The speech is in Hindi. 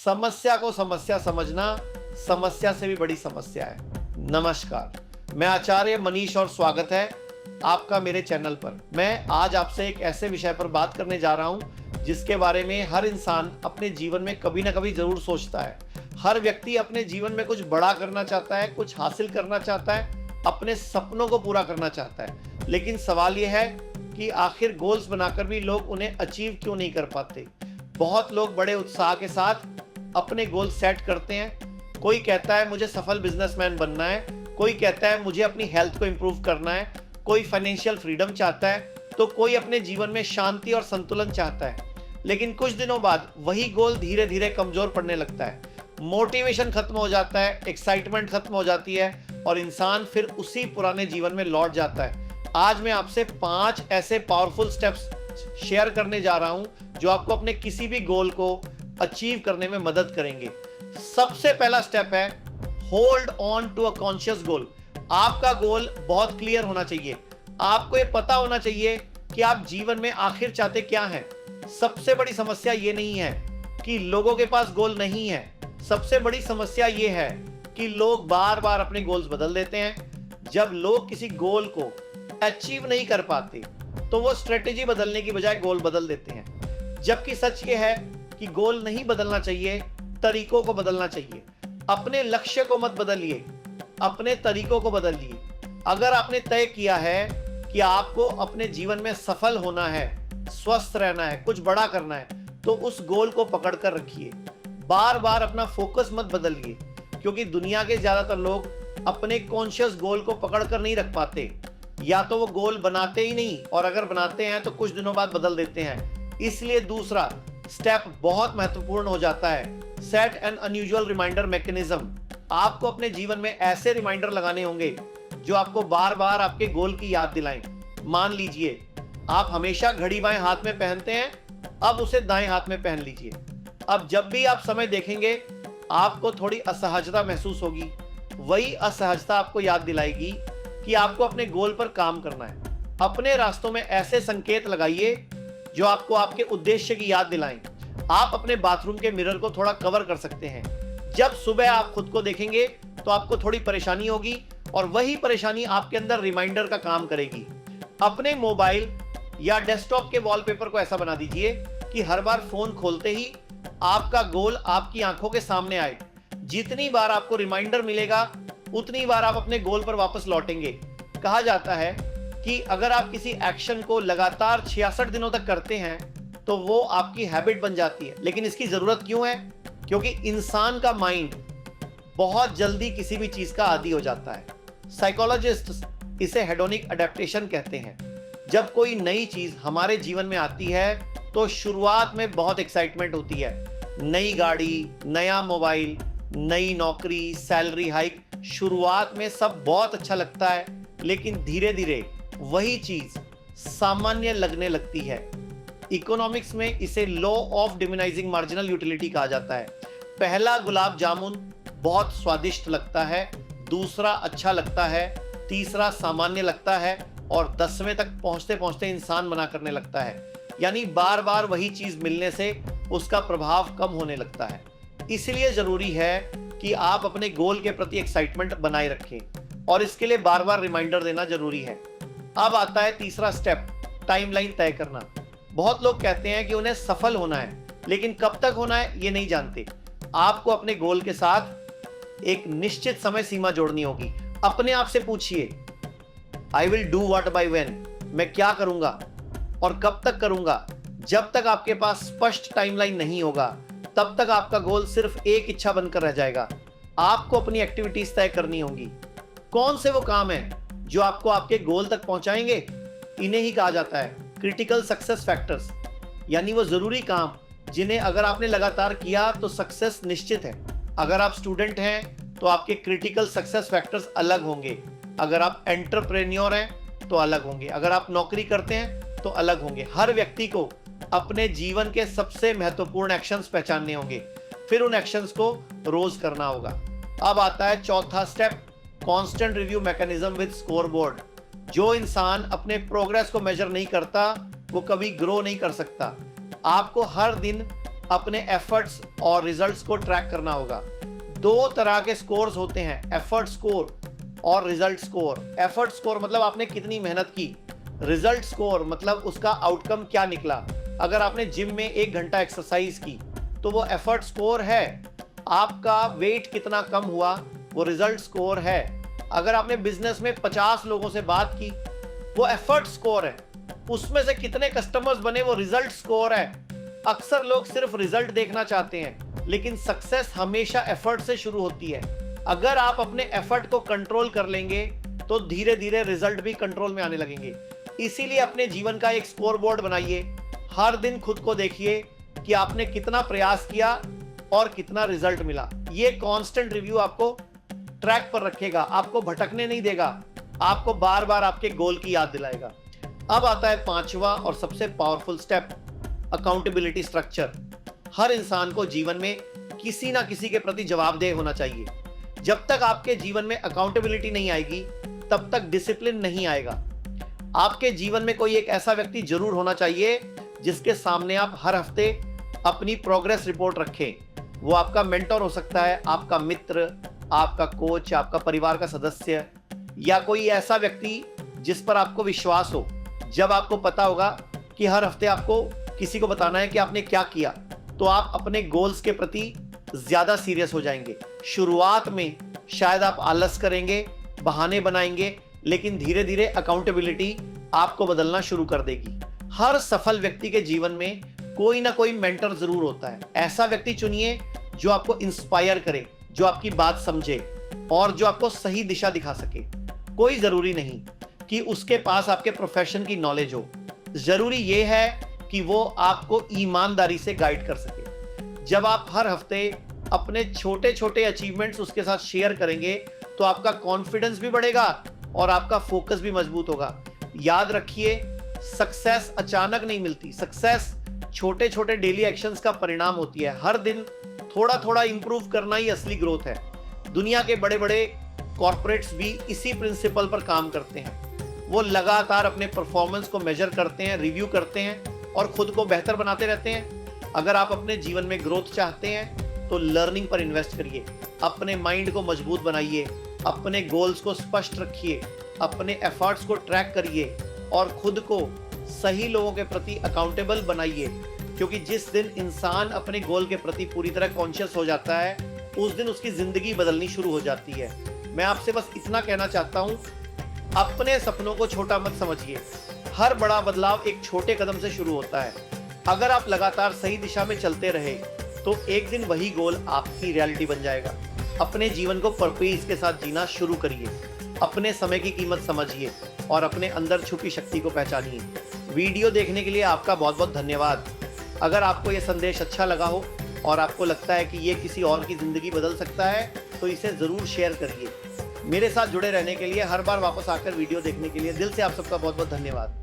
समस्या को समस्या समझना समस्या से भी बड़ी समस्या है। नमस्कार, मैं आचार्य मनीष और स्वागत है आपका मेरे चैनल पर। मैं आज आपसे एक ऐसे विषय पर बात करने जा रहा हूं जिसके बारे में हर इंसान अपने जीवन में कभी ना कभी जरूर सोचता है। हर व्यक्ति अपने जीवन में कुछ बड़ा करना चाहता है, कुछ हासिल करना चाहता है, अपने सपनों को पूरा करना चाहता है। लेकिन सवाल यह है कि आखिर गोल्स बनाकर भी लोग उन्हें अचीव क्यों नहीं कर पाते। बहुत लोग बड़े उत्साह के साथ अपने गोल सेट करते हैं। कोई कहता है मुझे सफल बिजनेसमैन बनना है, कोई कहता है मुझे अपनी हेल्थ को इंप्रूव करना है, कोई फाइनेंशियल फ्रीडम चाहता है, तो कोई अपने जीवन में शांति और संतुलन चाहता है। लेकिन कुछ दिनों बाद वही गोल धीरे धीरे कमजोर पड़ने लगता है, मोटिवेशन खत्म हो जाता है, एक्साइटमेंट खत्म हो जाती है और इंसान फिर उसी पुराने जीवन में लौट जाता है। आज मैं आपसे 5 ऐसे पावरफुल स्टेप्स शेयर करने जा रहा हूं जो आपको अपने किसी भी गोल को अचीव करने में मदद करेंगे। सबसे पहला स्टेप है hold on to a conscious goal. आपका गोल बहुत क्लियर होना चाहिए। आपको ये पता होना चाहिए कि आप जीवन में आखिर चाहते क्या हैं। सबसे बड़ी समस्या ये नहीं है कि लोगों के पास गोल नहीं है, सबसे बड़ी समस्या ये है कि लोग बार बार अपने गोल्स बदल देते हैं। जब लोग किसी गोल को अचीव नहीं कर पाते तो वो स्ट्रेटेजी बदलने की बजाय गोल बदल देते हैं। जबकि सच ये है कि गोल नहीं बदलना चाहिए, तरीकों को बदलना चाहिए। अपने लक्ष्य को मत बदलिए, अपने तरीकों को बदलिए। अगर आपने तय किया है कि आपको अपने जीवन में सफल होना है, स्वस्थ रहना है, कुछ बड़ा करना है, तो उस गोल को पकड़ कर रखिए। बार बार अपना फोकस मत बदलिए, क्योंकि दुनिया के ज्यादातर लोग अपने कॉन्शियस गोल को पकड़ कर नहीं रख पाते। या तो वो गोल बनाते ही नहीं, और अगर बनाते हैं तो कुछ दिनों बाद बदल देते हैं। इसलिए दूसरा स्टेप बहुत महत्वपूर्ण हो जाता है, set an unusual reminder mechanism. आपको अपने जीवन में ऐसे रिमाइंडर लगाने होंगे जो आपको बार बार आपके गोल की याद दिलाएं। मान लीजिए आप हमेशा घड़ी बाएं हाथ में पहनते हैं, अब उसे दाएं हाथ में पहन लीजिए। अब जब भी आप समय देखेंगे आपको थोड़ी असहजता महसूस होगी। वही असहजता आपको याद दिलाएगी कि आपको अपने गोल पर काम करना है। अपने रास्तों में ऐसे संकेत लगाइए जो आपको आपके उद्देश्य की याद दिलाएं। आप अपने बाथरूम के मिरर को थोड़ा कवर कर सकते हैं। जब सुबह आप खुद को देखेंगे तो आपको थोड़ी परेशानी होगी और वही परेशानी आपके अंदर रिमाइंडर का काम करेगी। अपने मोबाइल या डेस्कटॉप के वॉलपेपर को ऐसा बना दीजिए कि हर बार फोन खोलते ही आपका गोल आपकी आंखों के सामने आए। जितनी बार आपको रिमाइंडर मिलेगा उतनी बार आप अपने गोल पर वापस लौटेंगे। कहा जाता है कि अगर आप किसी एक्शन को लगातार 66 दिनों तक करते हैं तो वो आपकी हैबिट बन जाती है। लेकिन इसकी जरूरत क्यों है? क्योंकि इंसान का माइंड बहुत जल्दी किसी भी चीज का आदी हो जाता है। साइकोलॉजिस्ट इसे हेडोनिक अडेप्टेशन कहते हैं। जब कोई नई चीज हमारे जीवन में आती है तो शुरुआत में बहुत एक्साइटमेंट होती है। नई गाड़ी, नया मोबाइल, नई नौकरी, सैलरी हाइक, शुरुआत में सब बहुत अच्छा लगता है, लेकिन धीरे धीरे वही चीज सामान्य लगने लगती है। इकोनॉमिक्स में इसे लॉ ऑफ डिमिनाइजिंग मार्जिनल यूटिलिटी कहा जाता है। पहला गुलाब जामुन बहुत स्वादिष्ट लगता है, दूसरा अच्छा लगता है, तीसरा सामान्य लगता है और 10वें तक पहुंचते पहुंचते इंसान मना करने लगता है। यानी बार बार वही चीज मिलने से उसका प्रभाव कम होने लगता है। इसलिए जरूरी है कि आप अपने गोल के प्रति एक्साइटमेंट बनाए रखें और इसके लिए बार बार रिमाइंडर देना जरूरी है। अब आता है तीसरा स्टेप, टाइमलाइन तय करना। बहुत लोग कहते हैं कि उन्हें सफल होना है, लेकिन कब तक होना है ये नहीं जानते। आपको अपने गोल के साथ एक निश्चित समय सीमा जोड़नी होगी। अपने आप से पूछिए, I will do what by when, मैं क्या करूंगा और कब तक करूंगा। जब तक आपके पास स्पष्ट टाइमलाइन नहीं होगा तब तक आपका गोल सिर्फ एक इच्छा बनकर रह जाएगा। आपको अपनी एक्टिविटीज तय करनी होंगी। कौन से वो काम है जो आपको आपके गोल तक पहुंचाएंगे? इन्हें ही कहा जाता है क्रिटिकल सक्सेस फैक्टर्स, यानी वो जरूरी काम जिन्हें अगर आपने लगातार किया तो सक्सेस निश्चित है। अगर आप स्टूडेंट हैं तो आपके क्रिटिकल सक्सेस फैक्टर्स अलग होंगे। अगर आप एंटरप्रेन्योर हैं तो अलग होंगे। अगर आप नौकरी करते हैं तो अलग होंगे। हर व्यक्ति को अपने जीवन के सबसे महत्वपूर्ण एक्शंस पहचानने होंगे, फिर उन एक्शंस को रोज करना होगा। अब आता है चौथा step, constant review mechanism with scoreboard. जो इंसान अपने प्रोग्रेस को मेजर नहीं करता वो कभी ग्रो नहीं कर सकता। आपको हर दिन अपने एफर्ट्स और रिजल्ट्स को ट्रैक करना होगा। दो तरह के स्कोर्स होते हैं, एफर्ट स्कोर और रिजल्ट स्कोर। एफर्ट स्कोर मतलब आपने कितनी मेहनत की, रिजल्ट स्कोर मतलब उसका आउटकम क्या निकला। अगर आपने जिम में 1 घंटा एक्सरसाइज की तो वो एफर्ट स्कोर है। आपका वेट कितना कम हुआ वो रिजल्ट स्कोर है। अगर आपने बिजनेस में 50 लोगों से बात की वो एफर्ट स्कोर है। उसमें से कितने कस्टमर्स बने वो रिजल्ट स्कोर है। अक्सर लोग सिर्फ रिजल्ट देखना चाहते हैं, लेकिन सक्सेस हमेशा एफर्ट से शुरू होती है। अगर आप अपने एफर्ट को कंट्रोल कर लेंगे तो धीरे धीरे रिजल्ट भी कंट्रोल में आने लगेंगे। इसीलिए अपने जीवन का एक स्कोर बोर्ड बनाइए। हर दिन खुद को देखिए कि आपने कितना प्रयास किया और कितना रिजल्ट मिला। ये कांस्टेंट रिव्यू आपको ट्रैक पर रखेगा, आपको भटकने नहीं देगा, आपको बार बार आपके गोल की याद दिलाएगा। अब आता है 5वां और सबसे पावरफुल स्टेप, अकाउंटेबिलिटी स्ट्रक्चर। हर इंसान को जीवन में किसी ना किसी के प्रति जवाबदेह होना चाहिए। जब तक आपके जीवन में अकाउंटेबिलिटी नहीं आएगी तब तक डिसिप्लिन नहीं आएगा। आपके जीवन में कोई एक ऐसा व्यक्ति जरूर होना चाहिए जिसके सामने आप हर हफ्ते अपनी प्रोग्रेस रिपोर्ट रखें। वो आपका मेंटर हो सकता है, आपका मित्र, आपका कोच, आपका परिवार का सदस्य, या कोई ऐसा व्यक्ति जिस पर आपको विश्वास हो। जब आपको पता होगा कि हर हफ्ते आपको किसी को बताना है कि आपने क्या किया, तो आप अपने गोल्स के प्रति ज्यादा सीरियस हो जाएंगे। शुरुआत में शायद आप आलस करेंगे, बहाने बनाएंगे, लेकिन धीरे धीरे अकाउंटेबिलिटी आपको बदलना शुरू कर देगी। हर सफल व्यक्ति के जीवन में कोई ना कोई मेंटर जरूर होता है। ऐसा व्यक्ति चुनिए जो आपको इंस्पायर करे, जो आपकी बात समझे और जो आपको सही दिशा दिखा सके। कोई जरूरी नहीं कि उसके पास आपके प्रोफेशन की नॉलेज हो, जरूरी यह है कि वो आपको ईमानदारी से गाइड कर सके। जब आप हर हफ्ते अपने छोटे छोटे अचीवमेंट्स उसके साथ शेयर करेंगे तो आपका कॉन्फिडेंस भी बढ़ेगा और आपका फोकस भी मजबूत होगा। याद रखिए, सक्सेस अचानक नहीं मिलती। सक्सेस छोटे छोटे डेली एक्शंस का परिणाम होती है। हर दिन थोड़ा थोड़ा इंप्रूव करना ही असली ग्रोथ है। दुनिया के बड़े बड़े कॉर्पोरेट्स भी इसी प्रिंसिपल पर काम करते हैं। वो लगातार अपने परफॉर्मेंस को मेजर करते हैं, रिव्यू करते हैं और खुद को बेहतर बनाते रहते हैं। अगर आप अपने जीवन में ग्रोथ चाहते हैं तो लर्निंग पर इन्वेस्ट करिए, अपने माइंड को मजबूत बनाइए, अपने गोल्स को स्पष्ट रखिए, अपने एफर्ट्स को ट्रैक करिए और खुद को सही लोगों के प्रति अकाउंटेबल बनाइए। क्योंकि जिस दिन इंसान अपने गोल के प्रति पूरी तरह कॉन्शियस हो जाता है उस दिन उसकी जिंदगी बदलनी शुरू हो जाती है। मैं आपसे बस इतना कहना चाहता हूँ, अपने सपनों को छोटा मत समझिए। हर बड़ा बदलाव एक छोटे कदम से शुरू होता है। अगर आप लगातार सही दिशा में चलते रहे तो एक दिन वही गोल आपकी रियलिटी बन जाएगा। अपने जीवन को पर्पस के साथ जीना शुरू करिए, अपने समय की कीमत समझिए और अपने अंदर छुपी शक्ति को पहचानिए। वीडियो देखने के लिए आपका बहुत बहुत धन्यवाद। अगर आपको ये संदेश अच्छा लगा हो और आपको लगता है कि ये किसी और की ज़िंदगी बदल सकता है तो इसे ज़रूर शेयर करिए। मेरे साथ जुड़े रहने के लिए, हर बार वापस आकर वीडियो देखने के लिए दिल से आप सबका बहुत बहुत धन्यवाद।